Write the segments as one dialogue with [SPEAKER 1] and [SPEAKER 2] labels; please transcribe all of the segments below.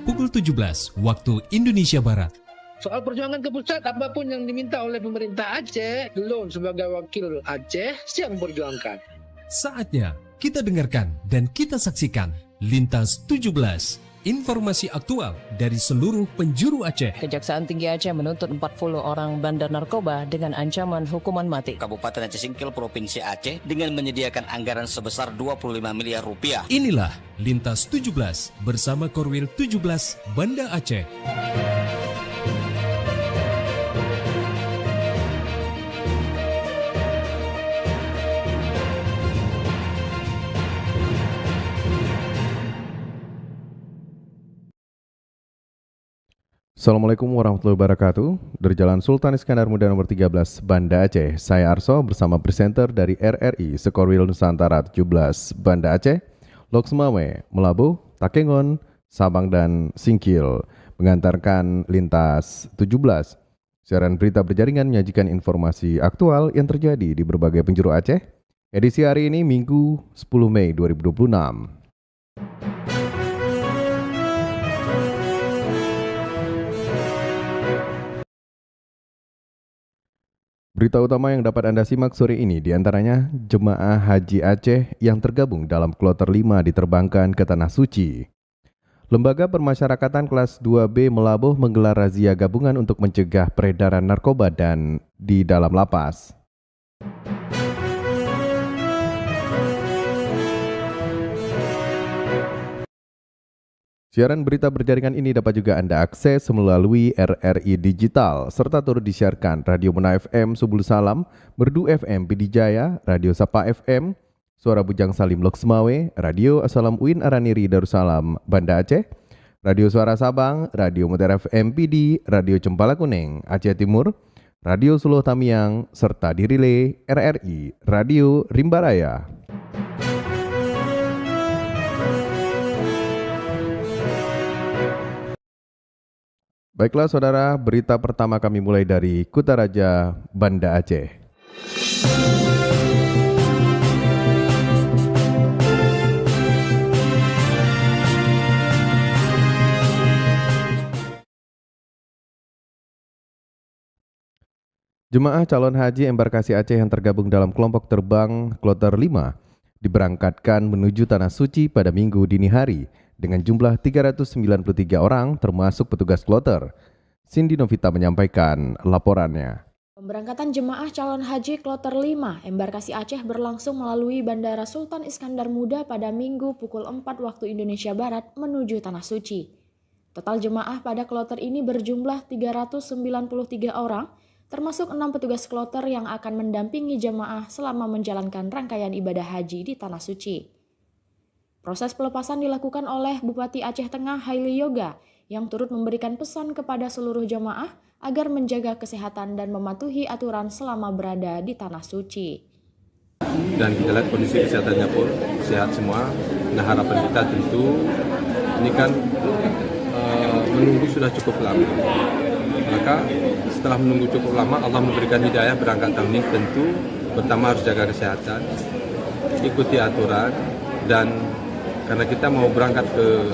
[SPEAKER 1] pukul 17 waktu Indonesia Barat.
[SPEAKER 2] Soal perjuangan ke pusat, apapun yang diminta oleh pemerintah Aceh, Delon sebagai wakil Aceh siap memperjuangkan.
[SPEAKER 1] Saatnya kita dengarkan dan kita saksikan Lintas 17, informasi aktual dari seluruh penjuru Aceh.
[SPEAKER 3] Kejaksaan Tinggi Aceh menuntut 40 orang bandar narkoba dengan ancaman hukuman mati.
[SPEAKER 4] Kabupaten Aceh Singkil Provinsi Aceh dengan menyediakan anggaran sebesar 25 miliar rupiah.
[SPEAKER 1] Inilah Lintas 17 bersama Korwil 17 Banda Aceh.
[SPEAKER 5] Assalamualaikum warahmatullahi wabarakatuh. Dari Jalan Sultan Iskandar Muda nomor 13 Banda Aceh, saya Arso bersama presenter dari RRI Sekorwil Nusantara 17 Banda Aceh, Loksmawe, Melabuh, Takengon, Sabang dan Singkil mengantarkan Lintas 17. Siaran berita berjaringan menyajikan informasi aktual yang terjadi di berbagai penjuru Aceh. Edisi hari ini Minggu 10 Mei 2026. Berita utama yang dapat Anda simak sore ini diantaranya jemaah haji Aceh yang tergabung dalam kloter 5 diterbangkan ke Tanah Suci. Lembaga Permasyarakatan kelas 2B Melabuh menggelar razia gabungan untuk mencegah peredaran narkoba dan di dalam lapas. Siaran berita berjaringan ini dapat juga Anda akses melalui RRI Digital, serta turut disiarkan Radio Muna FM Subul Salam, Merdu FM Pidijaya, Radio Sapa FM, Suara Bujang Salim Loksmawe, Radio Assalam Uin Araniri Darussalam Banda Aceh, Radio Suara Sabang, Radio Mutiara FM PD, Radio Cempala Kuning Aceh Timur, Radio Suluh Tamiang, serta dirilai RRI Radio Rimbaraya. Baiklah saudara, berita pertama kami mulai dari Kutaraja, Banda Aceh. Jemaah calon haji embarkasi Aceh yang tergabung dalam kelompok terbang Kloter 5 diberangkatkan menuju Tanah Suci pada Minggu dini hari dengan jumlah 393 orang termasuk petugas kloter. Cindy Novita menyampaikan laporannya.
[SPEAKER 6] Pemberangkatan jemaah calon haji Kloter 5 embarkasi Aceh berlangsung melalui Bandara Sultan Iskandar Muda pada Minggu pukul 4 waktu Indonesia Barat menuju Tanah Suci. Total jemaah pada kloter ini berjumlah 393 orang, termasuk 6 petugas kloter yang akan mendampingi jemaah selama menjalankan rangkaian ibadah haji di Tanah Suci. Proses pelepasan dilakukan oleh Bupati Aceh Tengah Haili Yoga yang turut memberikan pesan kepada seluruh jemaah agar menjaga kesehatan dan mematuhi aturan selama berada di Tanah Suci.
[SPEAKER 7] Dan kita lihat kondisi kesehatannya pun sehat semua. Nah harapan kita tentu ini kan menunggu sudah cukup lama. Maka setelah menunggu cukup lama Allah memberikan hidayah berangkat tahun ini, tentu pertama harus jaga kesehatan, ikuti aturan, dan karena kita mau berangkat ke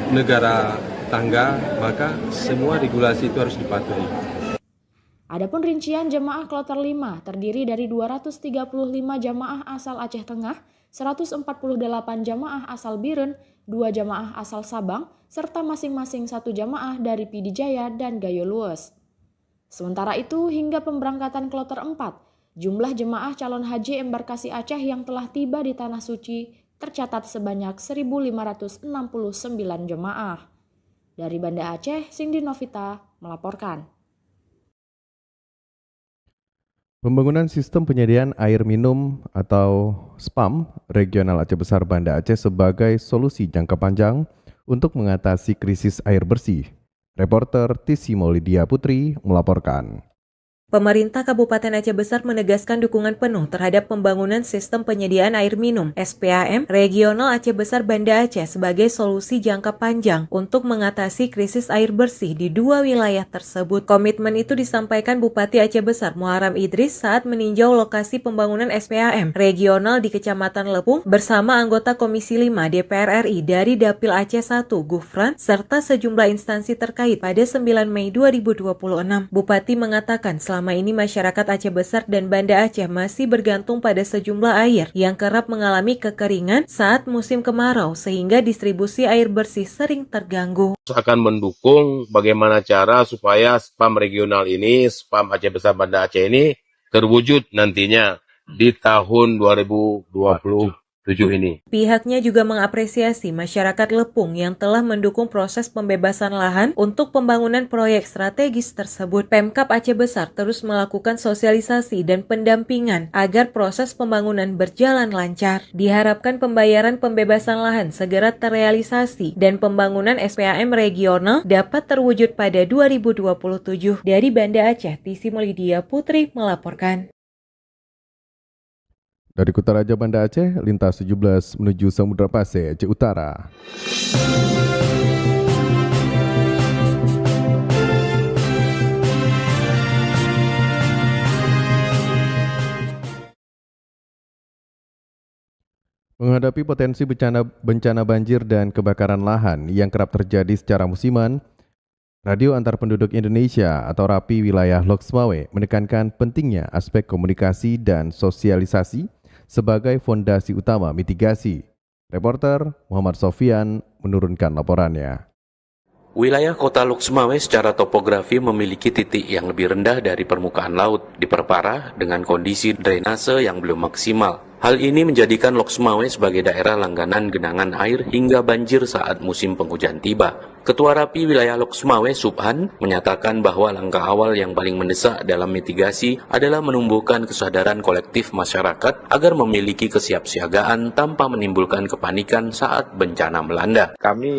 [SPEAKER 7] negara tangga, maka semua regulasi itu harus dipatuhi.
[SPEAKER 6] Adapun rincian jemaah Kloter 5 terdiri dari 235 jemaah asal Aceh Tengah, 148 jemaah asal Biren, 2 jemaah asal Sabang, serta masing-masing 1 jemaah dari Pidijaya dan Gayo Lues. Sementara itu, hingga pemberangkatan Kloter 4, jumlah jemaah calon haji embarkasi Aceh yang telah tiba di Tanah Suci tercatat sebanyak 1.569 jemaah. Dari Banda Aceh, Cindy Novita melaporkan.
[SPEAKER 5] Pembangunan sistem penyediaan air minum atau SPAM Regional Aceh Besar Banda Aceh sebagai solusi jangka panjang untuk mengatasi krisis air bersih. Reporter Tisi Maulidia Putri melaporkan.
[SPEAKER 8] Pemerintah Kabupaten Aceh Besar menegaskan dukungan penuh terhadap pembangunan sistem penyediaan air minum (SPAM) regional Aceh Besar Banda Aceh sebagai solusi jangka panjang untuk mengatasi krisis air bersih di dua wilayah tersebut. Komitmen itu disampaikan Bupati Aceh Besar Muharram Idris saat meninjau lokasi pembangunan SPAM regional di Kecamatan Lepung bersama anggota Komisi 5 DPR RI dari Dapil Aceh 1 Gufran serta sejumlah instansi terkait pada 9 Mei 2026. Bupati mengatakan selama ini masyarakat Aceh Besar dan Banda Aceh masih bergantung pada sejumlah air yang kerap mengalami kekeringan saat musim kemarau sehingga distribusi air bersih sering terganggu.
[SPEAKER 9] Akan mendukung bagaimana cara supaya SPAM regional ini, SPAM Aceh Besar Banda Aceh ini terwujud nantinya di tahun 2027 ini.
[SPEAKER 8] Pihaknya juga mengapresiasi masyarakat Lepung yang telah mendukung proses pembebasan lahan untuk pembangunan proyek strategis tersebut. Pemkab Aceh Besar terus melakukan sosialisasi dan pendampingan agar proses pembangunan berjalan lancar. Diharapkan pembayaran pembebasan lahan segera terrealisasi dan pembangunan SPAM regional dapat terwujud pada 2027. Dari Banda Aceh, Tisi Molidia Putri melaporkan.
[SPEAKER 5] Dari Kutaraja Banda Aceh, lintas 17 menuju Samudra Pasir, Aceh Utara. Menghadapi potensi bencana banjir dan kebakaran lahan yang kerap terjadi secara musiman, Radio Antar Penduduk Indonesia atau RAPI wilayah Loksmawe menekankan pentingnya aspek komunikasi dan sosialisasi sebagai fondasi utama mitigasi. Reporter Muhammad Sofyan menurunkan laporannya.
[SPEAKER 10] Wilayah kota Loksmawe secara topografi memiliki titik yang lebih rendah dari permukaan laut, diperparah dengan kondisi drainase yang belum maksimal. Hal ini menjadikan Loksmawe sebagai daerah langganan genangan air hingga banjir saat musim penghujan tiba. Ketua RAPI wilayah Loksmawe, Subhan, menyatakan bahwa langkah awal yang paling mendesak dalam mitigasi adalah menumbuhkan kesadaran kolektif masyarakat agar memiliki kesiapsiagaan tanpa menimbulkan kepanikan saat bencana melanda.
[SPEAKER 11] Kami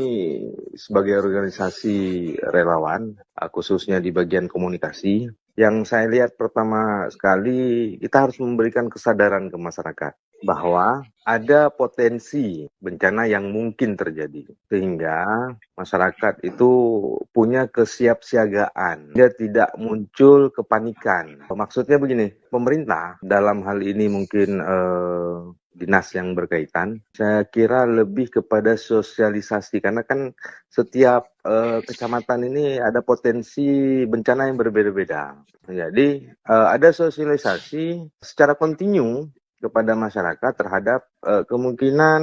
[SPEAKER 11] sebagai organisasi relawan, khususnya di bagian komunikasi, yang saya lihat pertama sekali kita harus memberikan kesadaran ke masyarakat bahwa ada potensi bencana yang mungkin terjadi sehingga masyarakat itu punya kesiapsiagaan, dia tidak muncul kepanikan. Maksudnya begini, pemerintah dalam hal ini mungkin dinas yang berkaitan, saya kira lebih kepada sosialisasi karena kan setiap kecamatan ini ada potensi bencana yang berbeda-beda. Jadi ada sosialisasi secara kontinu kepada masyarakat terhadap kemungkinan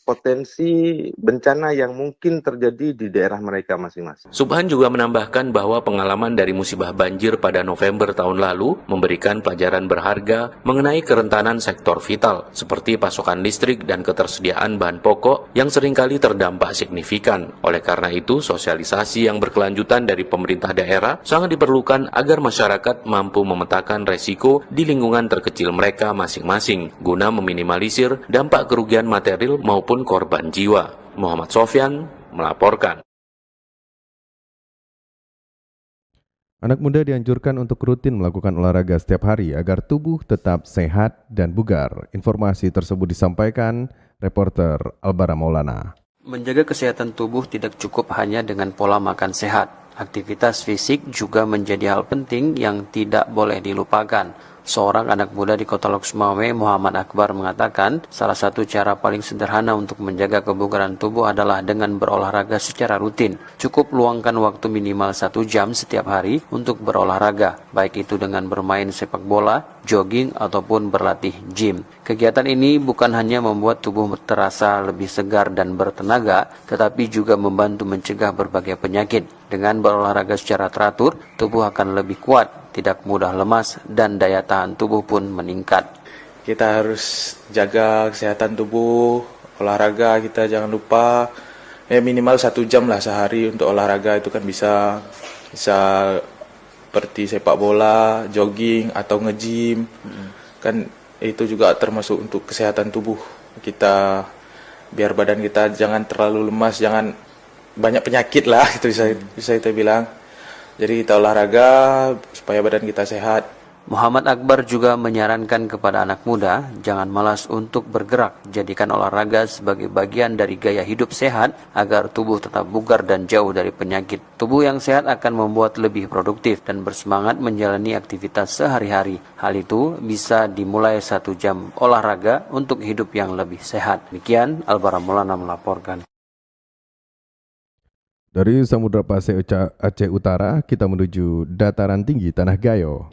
[SPEAKER 11] potensi bencana yang mungkin terjadi di daerah mereka masing-masing.
[SPEAKER 10] Subhan juga menambahkan bahwa pengalaman dari musibah banjir pada November tahun lalu memberikan pelajaran berharga mengenai kerentanan sektor vital seperti pasokan listrik dan ketersediaan bahan pokok yang seringkali terdampak signifikan. Oleh karena itu, sosialisasi yang berkelanjutan dari pemerintah daerah sangat diperlukan agar masyarakat mampu memetakan resiko di lingkungan terkecil mereka masing-masing guna meminimalisir dampak kerugian material maupun korban jiwa. Muhammad Sofyan melaporkan.
[SPEAKER 5] Anak muda dianjurkan untuk rutin melakukan olahraga setiap hari agar tubuh tetap sehat dan bugar. Informasi tersebut disampaikan reporter Albara Maulana.
[SPEAKER 12] Menjaga kesehatan tubuh tidak cukup hanya dengan pola makan sehat. Aktivitas fisik juga menjadi hal penting yang tidak boleh dilupakan. Seorang anak muda di kota Loksmawe, Muhammad Akbar, mengatakan salah satu cara paling sederhana untuk menjaga kebugaran tubuh adalah dengan berolahraga secara rutin. Cukup luangkan waktu minimal 1 jam setiap hari untuk berolahraga, baik itu dengan bermain sepak bola, jogging, ataupun berlatih gym. Kegiatan ini bukan hanya membuat tubuh terasa lebih segar dan bertenaga, tetapi juga membantu mencegah berbagai penyakit. Dengan berolahraga secara teratur, tubuh akan lebih kuat, tidak mudah lemas, dan daya tahan tubuh pun meningkat.
[SPEAKER 13] Kita harus jaga kesehatan tubuh, olahraga kita jangan lupa, minimal 1 jam lah sehari untuk olahraga. Itu kan bisa seperti sepak bola, jogging, atau nge-gym. Kan itu juga termasuk untuk kesehatan tubuh kita, biar badan kita jangan terlalu lemas, jangan banyak penyakit lah, itu bisa kita bilang. Jadi kita olahraga supaya badan kita sehat.
[SPEAKER 12] Muhammad Akbar juga menyarankan kepada anak muda jangan malas untuk bergerak, jadikan olahraga sebagai bagian dari gaya hidup sehat agar tubuh tetap bugar dan jauh dari penyakit. Tubuh yang sehat akan membuat lebih produktif dan bersemangat menjalani aktivitas sehari-hari. Hal itu bisa dimulai 1 jam olahraga untuk hidup yang lebih sehat. Demikian Alvaro Maulana melaporkan.
[SPEAKER 5] Dari Samudra Pasai Aceh Utara, kita menuju dataran tinggi Tanah Gayo.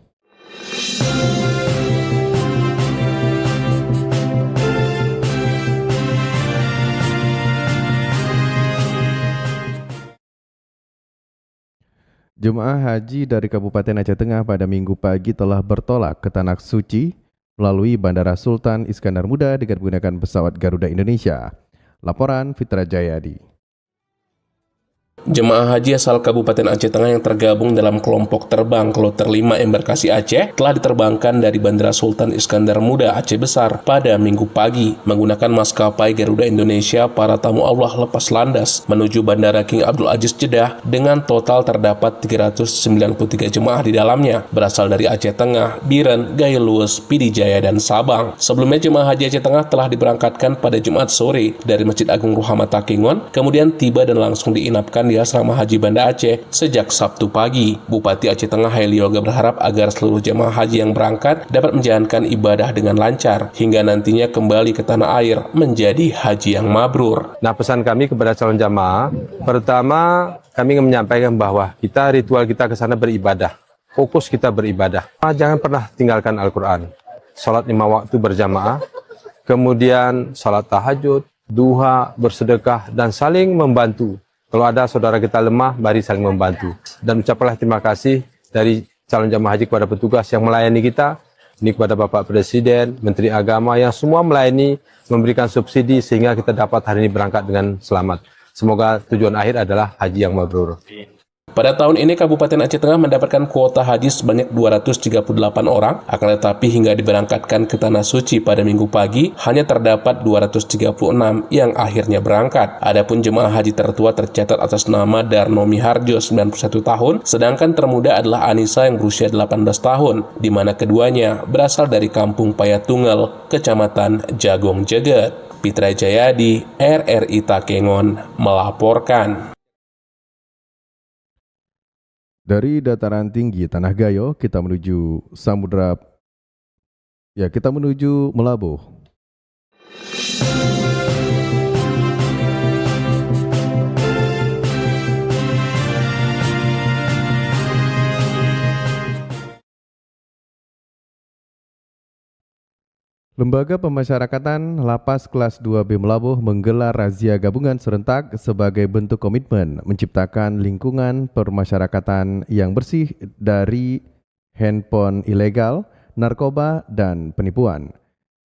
[SPEAKER 5] Jemaah haji dari Kabupaten Aceh Tengah pada Minggu pagi telah bertolak ke Tanah Suci melalui Bandara Sultan Iskandar Muda dengan menggunakan pesawat Garuda Indonesia. Laporan Fitra Jayadi.
[SPEAKER 14] Jemaah haji asal Kabupaten Aceh Tengah yang tergabung dalam kelompok terbang Kloter 5 Embarkasi Aceh telah diterbangkan dari Bandara Sultan Iskandar Muda Aceh Besar pada Minggu pagi. Menggunakan maskapai Garuda Indonesia, para tamu Allah lepas landas menuju Bandara King Abdul Aziz Jeddah dengan total terdapat 393 jemaah di dalamnya, berasal dari Aceh Tengah, Biren, Gaya Luwes, Pidijaya, dan Sabang. Sebelumnya jemaah haji Aceh Tengah telah diberangkatkan pada Jumat sore dari Masjid Agung Ruhama Takengon, kemudian tiba dan langsung diinapkan di Asrama Haji Banda Aceh sejak Sabtu pagi. Bupati Aceh Tengah Haili Yoga berharap agar seluruh jemaah haji yang berangkat dapat menjalankan ibadah dengan lancar hingga nantinya kembali ke tanah air menjadi haji yang mabrur.
[SPEAKER 7] Nah, pesan kami kepada calon jamaah, pertama kami ingin menyampaikan bahwa ritual kita ke sana beribadah. Fokus kita beribadah. Jangan pernah tinggalkan Al-Quran. Salat 5 waktu berjamaah, kemudian salat tahajud, duha, bersedekah, dan saling membantu. Kalau ada saudara kita lemah, mari saling membantu. Dan ucapkanlah terima kasih dari calon jamaah haji kepada petugas yang melayani kita, ini kepada Bapak Presiden, Menteri Agama yang semua melayani, memberikan subsidi sehingga kita dapat hari ini berangkat dengan selamat. Semoga tujuan akhir adalah haji yang mabrur.
[SPEAKER 14] Pada tahun ini Kabupaten Aceh Tengah mendapatkan kuota haji sebanyak 238 orang, akan tetapi hingga diberangkatkan ke Tanah Suci pada Minggu pagi hanya terdapat 236 yang akhirnya berangkat. Adapun jemaah haji tertua tercatat atas nama Darno Miharjo 91 tahun, sedangkan termuda adalah Anissa yang berusia 18 tahun, di mana keduanya berasal dari Kampung Payatunggal, Kecamatan Jagong Jeget. Fitra Jayadi, RRI Takengon melaporkan.
[SPEAKER 5] Dari dataran tinggi Tanah Gayo, kita menuju Melabuh. Lembaga Pemasyarakatan Lapas Kelas 2B Melabuh menggelar razia gabungan serentak sebagai bentuk komitmen menciptakan lingkungan permasyarakatan yang bersih dari handphone ilegal, narkoba, dan penipuan.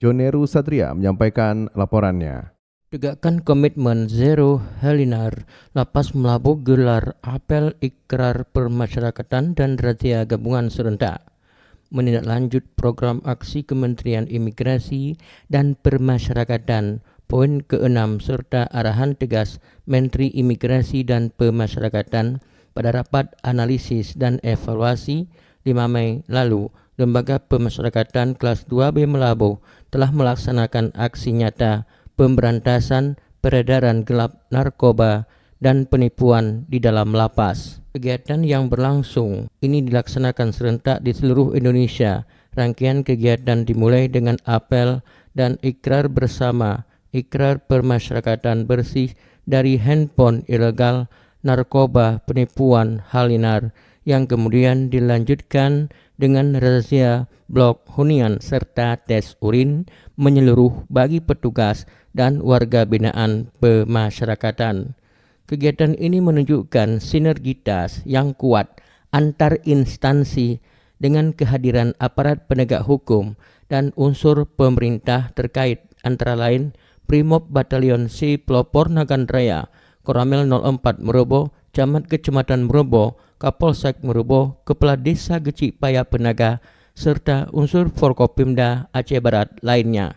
[SPEAKER 5] Joneru Satria menyampaikan laporannya.
[SPEAKER 15] Tegakkan komitmen Zero Halinar, Lapas Melabuh gelar apel ikrar permasyarakatan dan razia gabungan serentak. Menindaklanjut program aksi Kementerian Imigrasi dan Permasyarakatan poin ke-6 serta arahan tegas Menteri Imigrasi dan Pemasyarakatan pada rapat analisis dan evaluasi 5 Mei lalu, Lembaga Pemasyarakatan Kelas 2B Melabuh telah melaksanakan aksi nyata pemberantasan peredaran gelap narkoba dan penipuan di dalam lapas. Kegiatan yang berlangsung ini dilaksanakan serentak di seluruh Indonesia. Rangkaian kegiatan dimulai dengan apel dan ikrar bersama, ikrar permasyarakatan bersih dari handphone ilegal, narkoba, penipuan, halinar, yang kemudian dilanjutkan dengan razia blok hunian serta tes urin menyeluruh bagi petugas dan warga binaan pemasyarakatan. Kegiatan ini menunjukkan sinergitas yang kuat antar instansi dengan kehadiran aparat penegak hukum dan unsur pemerintah terkait, antara lain Brimob Batalion C Pelopor Nagan Raya, Koramil 04 Merobo, Camat Kecamatan Merobo, Kapolsek Merobo, Kepala Desa Gecik Paya Penaga, serta unsur Forkopimda Aceh Barat lainnya.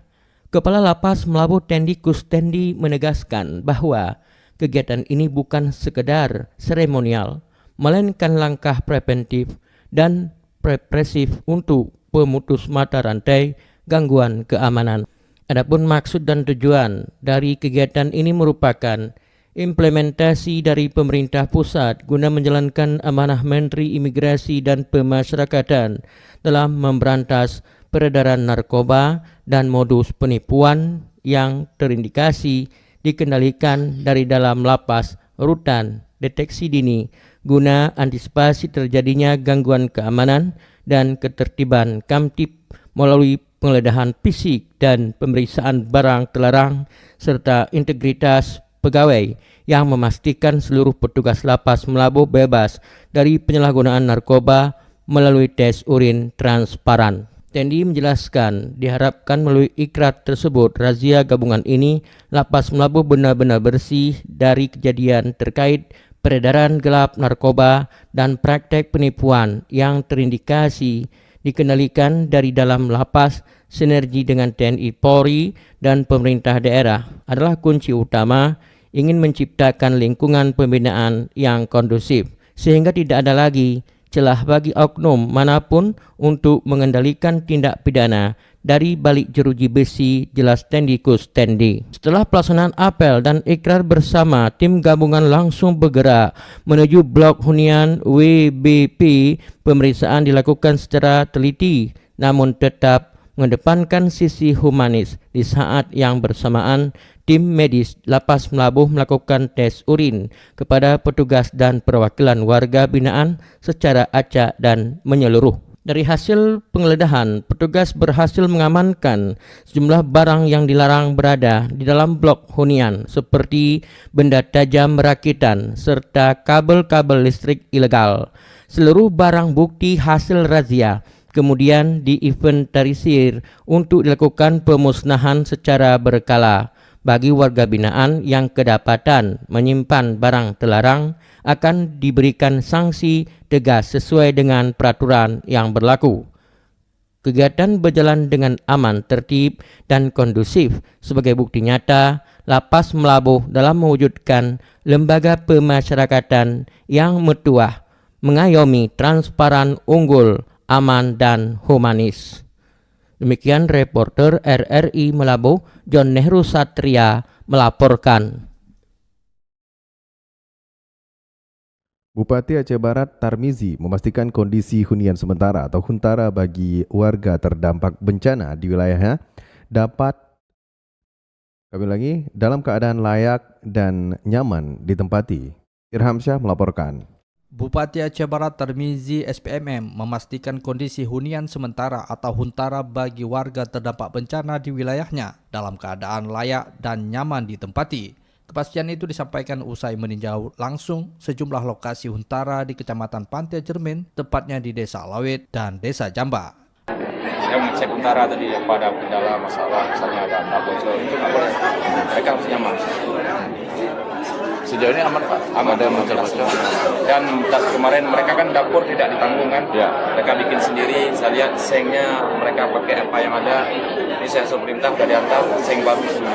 [SPEAKER 15] Kepala Lapas Melabuh Tendi Kustendi menegaskan bahwa kegiatan ini bukan sekedar seremonial, melainkan langkah preventif dan represif untuk pemutus mata rantai gangguan keamanan. Adapun maksud dan tujuan dari kegiatan ini merupakan implementasi dari pemerintah pusat guna menjalankan amanah Menteri Imigrasi dan Pemasyarakatan dalam memberantas peredaran narkoba dan modus penipuan yang terindikasi dikendalikan dari dalam lapas rutan deteksi dini guna antisipasi terjadinya gangguan keamanan dan ketertiban Kamtib melalui penggeledahan fisik dan pemeriksaan barang terlarang serta integritas pegawai yang memastikan seluruh petugas lapas Melabuh bebas dari penyalahgunaan narkoba melalui tes urin transparan. Tendi menjelaskan diharapkan melalui ikrar tersebut razia gabungan ini lapas Melabuh benar-benar bersih dari kejadian terkait peredaran gelap narkoba dan praktek penipuan yang terindikasi dikendalikan dari dalam lapas. Sinergi dengan TNI Polri dan pemerintah daerah adalah kunci utama ingin menciptakan lingkungan pembinaan yang kondusif sehingga tidak ada lagi celah bagi oknum manapun untuk mengendalikan tindak pidana dari balik jeruji besi, jelas Tendi Kustendi. Setelah pelaksanaan apel dan ikrar bersama, tim gabungan langsung bergerak menuju blok hunian WBP. Pemeriksaan dilakukan secara teliti namun tetap mengedepankan sisi humanis. Di saat yang bersamaan, tim medis Lapas Melabuh melakukan tes urin kepada petugas dan perwakilan warga binaan secara acak dan menyeluruh. Dari hasil penggeledahan, petugas berhasil mengamankan sejumlah barang yang dilarang berada di dalam blok hunian seperti benda tajam rakitan serta kabel-kabel listrik ilegal. Seluruh barang bukti hasil razia kemudian diinventarisir untuk dilakukan pemusnahan secara berkala. Bagi warga binaan yang kedapatan menyimpan barang terlarang akan diberikan sanksi tegas sesuai dengan peraturan yang berlaku. Kegiatan berjalan dengan aman, tertib, dan kondusif sebagai bukti nyata Lapas Melabuh dalam mewujudkan lembaga pemasyarakatan yang metuah, mengayomi, transparan, unggul, aman dan humanis. Demikian reporter RRI Melabuh John Nehru Satria melaporkan.
[SPEAKER 5] Bupati Aceh Barat Tarmizi memastikan kondisi hunian sementara atau huntara bagi warga terdampak bencana di wilayahnya dapat dalam keadaan layak dan nyaman ditempati. Irhamsyah melaporkan.
[SPEAKER 16] Bupati Aceh Barat Tarmizi SPMM memastikan kondisi hunian sementara atau huntara bagi warga terdampak bencana di wilayahnya dalam keadaan layak dan nyaman ditempati. Kepastian itu disampaikan usai meninjau langsung sejumlah lokasi huntara di Kecamatan Pantai Cermin, tepatnya di Desa Lawit dan Desa Jamba.
[SPEAKER 17] Saya mengecek huntara tadi pada kendala masalah misalnya ada tanah bocor itu mereka harus nyaman. Sejauh ini aman Pak? Aman dan bocor-bocor. Dan kemarin mereka kan dapur tidak ditanggung kan? Ya. Mereka bikin sendiri, saya lihat sengnya mereka pakai apa yang ada. Ini saya perintah sudah diantar seng baru semua.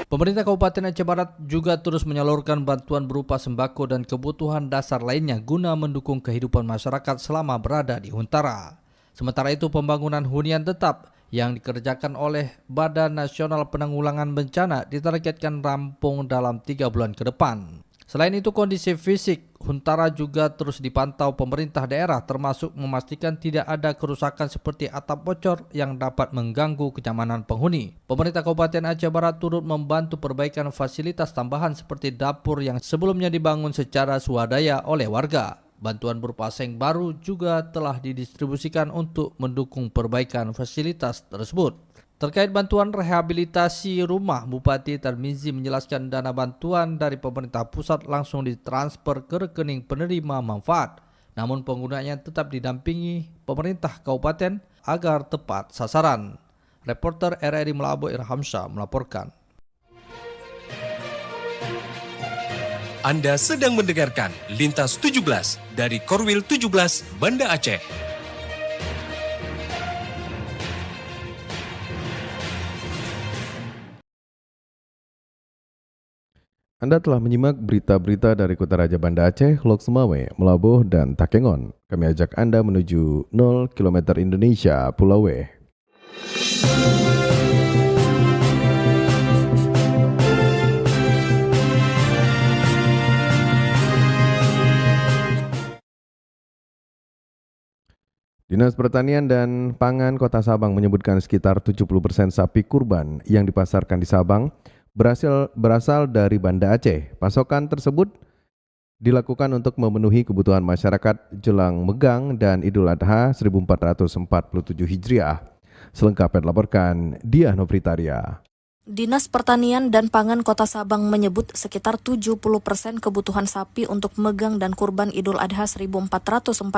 [SPEAKER 16] Pemerintah Kabupaten Aceh Barat juga terus menyalurkan bantuan berupa sembako dan kebutuhan dasar lainnya guna mendukung kehidupan masyarakat selama berada di huntara. Sementara itu pembangunan hunian tetap yang dikerjakan oleh Badan Nasional Penanggulangan Bencana ditargetkan rampung dalam 3 bulan ke depan. Selain itu kondisi fisik huntara juga terus dipantau pemerintah daerah termasuk memastikan tidak ada kerusakan seperti atap bocor yang dapat mengganggu kenyamanan penghuni. Pemerintah Kabupaten Aceh Barat turut membantu perbaikan fasilitas tambahan seperti dapur yang sebelumnya dibangun secara swadaya oleh warga. Bantuan berupa seng baru juga telah didistribusikan untuk mendukung perbaikan fasilitas tersebut. Terkait bantuan rehabilitasi rumah, Bupati Tarmizi menjelaskan dana bantuan dari pemerintah pusat langsung ditransfer ke rekening penerima manfaat. Namun penggunanya tetap didampingi pemerintah kabupaten agar tepat sasaran. Reporter RRI Melabuh Irhamsyah melaporkan.
[SPEAKER 1] Anda sedang mendengarkan Lintas 17 dari Korwil 17 Banda Aceh.
[SPEAKER 5] Anda telah menyimak berita-berita dari Kota Raja Banda Aceh, Lok Sumawe, Melabuh, dan Takengon. Kami ajak Anda menuju 0 km Indonesia, Pulau W. Dinas Pertanian dan Pangan Kota Sabang menyebutkan sekitar 70% sapi kurban yang dipasarkan di Sabang berasal dari Banda Aceh. Pasokan tersebut dilakukan untuk memenuhi kebutuhan masyarakat jelang Megang dan Idul Adha 1447 Hijriah. Selengkapnya dilaporkan Diah Novritaria.
[SPEAKER 18] Dinas Pertanian dan Pangan Kota Sabang menyebut sekitar 70% kebutuhan sapi untuk Megang dan Kurban Idul Adha 1447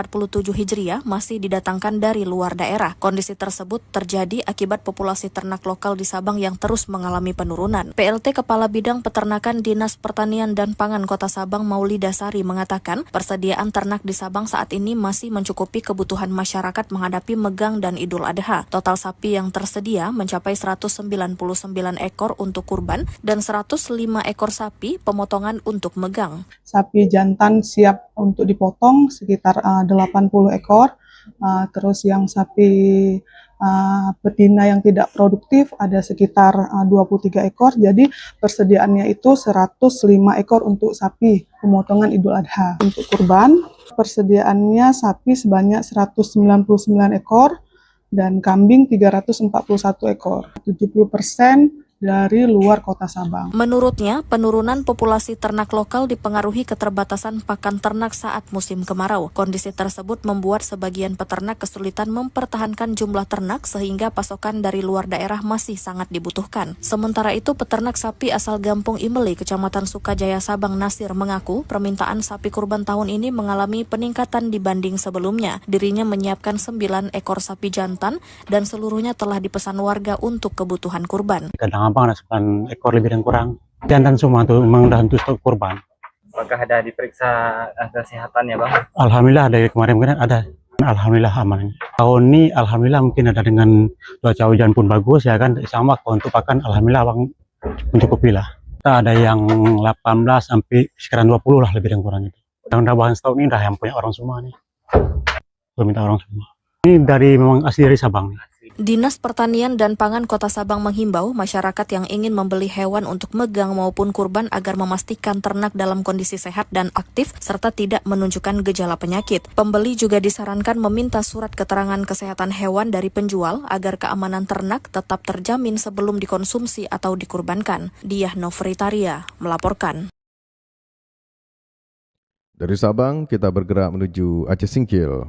[SPEAKER 18] Hijriah masih didatangkan dari luar daerah. Kondisi tersebut terjadi akibat populasi ternak lokal di Sabang yang terus mengalami penurunan. PLT Kepala Bidang Peternakan Dinas Pertanian dan Pangan Kota Sabang Maulida Sari mengatakan persediaan ternak di Sabang saat ini masih mencukupi kebutuhan masyarakat menghadapi Megang dan Idul Adha. Total sapi yang tersedia mencapai 199 ekor untuk kurban dan 105 ekor sapi pemotongan untuk Megang.
[SPEAKER 19] Sapi jantan siap untuk dipotong sekitar 80 ekor. Terus yang sapi betina yang tidak produktif ada sekitar 23 ekor. Jadi persediaannya itu 105 ekor untuk sapi pemotongan Idul Adha. Untuk kurban persediaannya sapi sebanyak 199 ekor dan kambing 341 ekor. 70% dari luar Kota Sabang.
[SPEAKER 18] Menurutnya, penurunan populasi ternak lokal dipengaruhi keterbatasan pakan ternak saat musim kemarau. Kondisi tersebut membuat sebagian peternak kesulitan mempertahankan jumlah ternak sehingga pasokan dari luar daerah masih sangat dibutuhkan. Sementara itu, peternak sapi asal Gampung Imeli, Kecamatan Sukajaya, Sabang, Nasir mengaku permintaan sapi kurban tahun ini mengalami peningkatan dibanding sebelumnya. Dirinya menyiapkan 9 ekor sapi jantan dan seluruhnya telah dipesan warga untuk kebutuhan kurban.
[SPEAKER 20] Abang ada 9 ekor lebih dan kurang. Jantan semua tuh memang udah untuk stok kurban.
[SPEAKER 21] Apakah ada diperiksa kesehatan ya Bang?
[SPEAKER 20] Alhamdulillah dari kemarin ada. Alhamdulillah aman. Tahun ini alhamdulillah mungkin ada dengan cuaca hujan pun bagus ya kan. Sama untuk pakan alhamdulillah Bang mencukupi lah. Kita ada yang 18 sampai sekarang 20 lah lebih dan kurang itu. Yang udah bahan stok ini udah yang punya orang semua nih. Minta orang semua. Ini dari memang asli dari Sabang nih.
[SPEAKER 18] Dinas Pertanian dan Pangan Kota Sabang menghimbau masyarakat yang ingin membeli hewan untuk Megang maupun kurban agar memastikan ternak dalam kondisi sehat dan aktif serta tidak menunjukkan gejala penyakit. Pembeli juga disarankan meminta surat keterangan kesehatan hewan dari penjual agar keamanan ternak tetap terjamin sebelum dikonsumsi atau dikurbankan. Diah Novritaria melaporkan.
[SPEAKER 5] Dari Sabang kita bergerak menuju Aceh Singkil.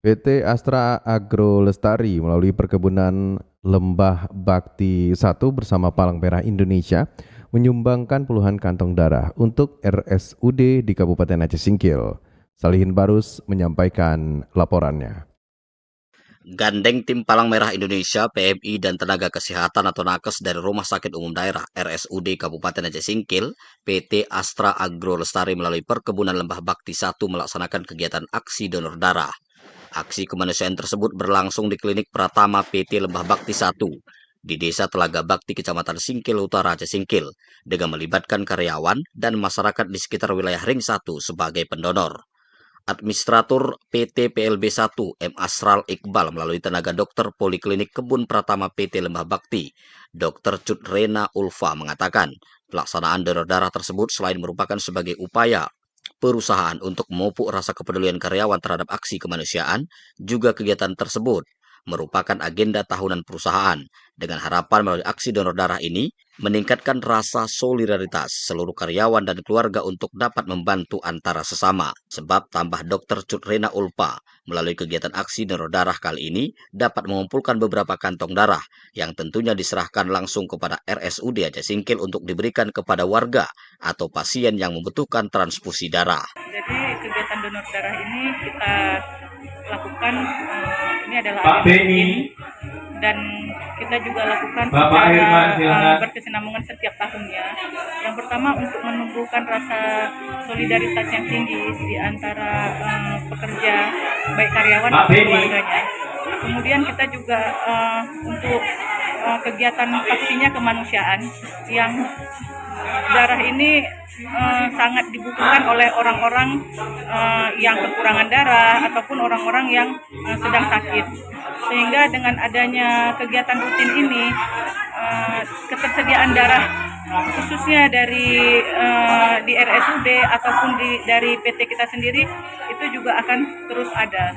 [SPEAKER 5] PT Astra Agro Lestari melalui perkebunan Lembah Bakti 1 bersama Palang Merah Indonesia menyumbangkan puluhan kantong darah untuk RSUD di Kabupaten Aceh Singkil. Salihin Barus menyampaikan laporannya.
[SPEAKER 4] Gandeng tim Palang Merah Indonesia, PMI, dan tenaga kesehatan atau nakes dari Rumah Sakit Umum Daerah RSUD Kabupaten Aceh Singkil, PT Astra Agro Lestari melalui perkebunan Lembah Bakti 1 melaksanakan kegiatan aksi donor darah. Aksi kemanusiaan tersebut berlangsung di Klinik Pratama PT Lembah Bakti 1 di Desa Telaga Bakti, Kecamatan Singkil Utara, Aceh Singkil, dengan melibatkan karyawan dan masyarakat di sekitar wilayah Ring 1 sebagai pendonor. Administrator PT PLB 1 M. Asral Iqbal melalui tenaga dokter Poliklinik Kebun Pratama PT Lembah Bakti, Dr. Cut Rena Ulfa mengatakan, pelaksanaan donor darah tersebut selain merupakan sebagai upaya perusahaan untuk memupuk rasa kepedulian karyawan terhadap aksi kemanusiaan, juga kegiatan tersebut merupakan agenda tahunan perusahaan dengan harapan melalui aksi donor darah ini meningkatkan rasa solidaritas seluruh karyawan dan keluarga untuk dapat membantu antara sesama. Sebab tambah Dr. Cut Rena Ulpa melalui kegiatan aksi donor darah kali ini dapat mengumpulkan beberapa kantong darah yang tentunya diserahkan langsung kepada RSUD Aceh Singkil untuk diberikan kepada warga atau pasien yang membutuhkan transfusi darah.
[SPEAKER 22] Jadi kegiatan donor darah ini kita lakukan, ini adalah agenda rutin dan kita kita juga lakukan secara berkesinambungan setiap tahunnya. Yang pertama untuk menumbuhkan rasa solidaritas yang tinggi di antara pekerja, baik karyawan maupun keluarganya. Kemudian kita juga untuk kegiatan pastinya kemanusiaan yang darah ini sangat dibutuhkan oleh orang-orang yang kekurangan darah ataupun orang-orang yang sedang sakit. Sehingga dengan adanya kegiatan rutin ini, ketersediaan darah khususnya dari di RSUD ataupun dari PT kita sendiri itu juga akan terus ada.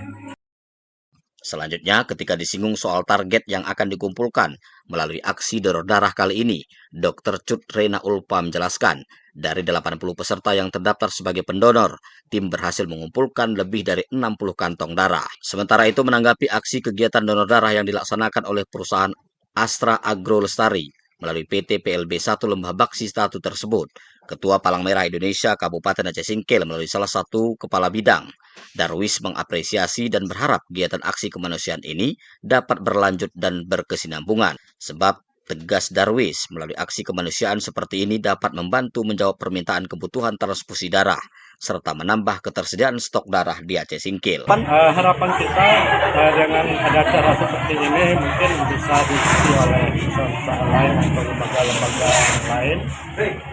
[SPEAKER 4] Selanjutnya, ketika disinggung soal target yang akan dikumpulkan melalui aksi donor darah kali ini, Dr. Cut Rena Ulpa menjelaskan, dari 80 peserta yang terdaftar sebagai pendonor, tim berhasil mengumpulkan lebih dari 60 kantong darah. Sementara itu, menanggapi aksi kegiatan donor darah yang dilaksanakan oleh perusahaan Astra Agro Lestari melalui PT PLB 1 Lembah Baksi Statu tersebut, Ketua Palang Merah Indonesia Kabupaten Aceh Singkil melalui salah satu kepala bidang, Darwis mengapresiasi dan berharap kegiatan aksi kemanusiaan ini dapat berlanjut dan berkesinambungan. Sebab, tegas Darwis, melalui aksi kemanusiaan seperti ini dapat membantu menjawab permintaan kebutuhan transfusi darah, serta menambah ketersediaan stok darah di Aceh Singkil.
[SPEAKER 2] Harapan kita dengan ada acara seperti ini mungkin bisa diisi oleh perusahaan lain atau lembaga-lembaga lain,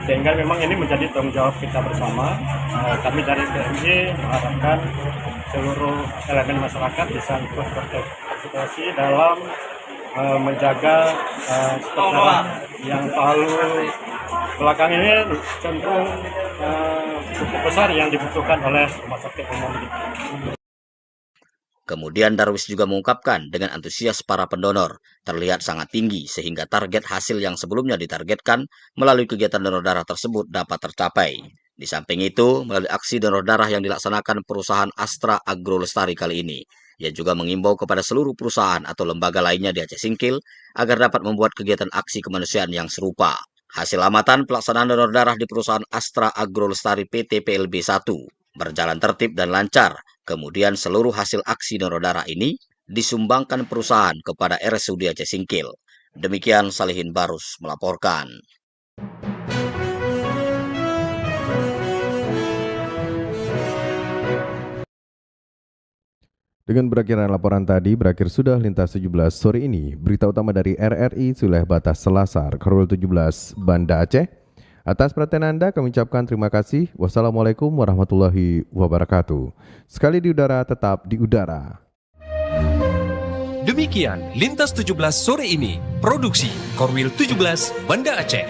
[SPEAKER 2] sehingga memang ini menjadi tanggung jawab kita bersama. Kami dari PMI mengharapkan seluruh elemen masyarakat bisa ikut berpartisipasi dalam menjaga stok darah yang selalu belakang ini cenderung cukup besar yang dibutuhkan oleh rumah sakit umum.
[SPEAKER 4] Kemudian Darwis juga mengungkapkan dengan antusias para pendonor terlihat sangat tinggi sehingga target hasil yang sebelumnya ditargetkan melalui kegiatan donor darah tersebut dapat tercapai. Di samping itu, melalui aksi donor darah yang dilaksanakan perusahaan Astra Agro Lestari kali ini, ia juga mengimbau kepada seluruh perusahaan atau lembaga lainnya di Aceh Singkil agar dapat membuat kegiatan aksi kemanusiaan yang serupa. Hasil amatan pelaksanaan donor darah di perusahaan Astra Agro Lestari PT PLB 1 berjalan tertib dan lancar. Kemudian seluruh hasil aksi donor darah ini disumbangkan perusahaan kepada RSUD Aceh Singkil. Demikian Salihin Barus melaporkan.
[SPEAKER 5] Dengan berakhirnya laporan tadi, berakhir sudah Lintas 17 sore ini. Berita utama dari RRI Wilayah Batas Selasar, Korwil 17, Banda Aceh. Atas perhatian Anda, kami ucapkan terima kasih. Wassalamualaikum warahmatullahi wabarakatuh. Sekali di udara, tetap di udara.
[SPEAKER 1] Demikian Lintas 17 sore ini. Produksi Korwil 17, Banda Aceh.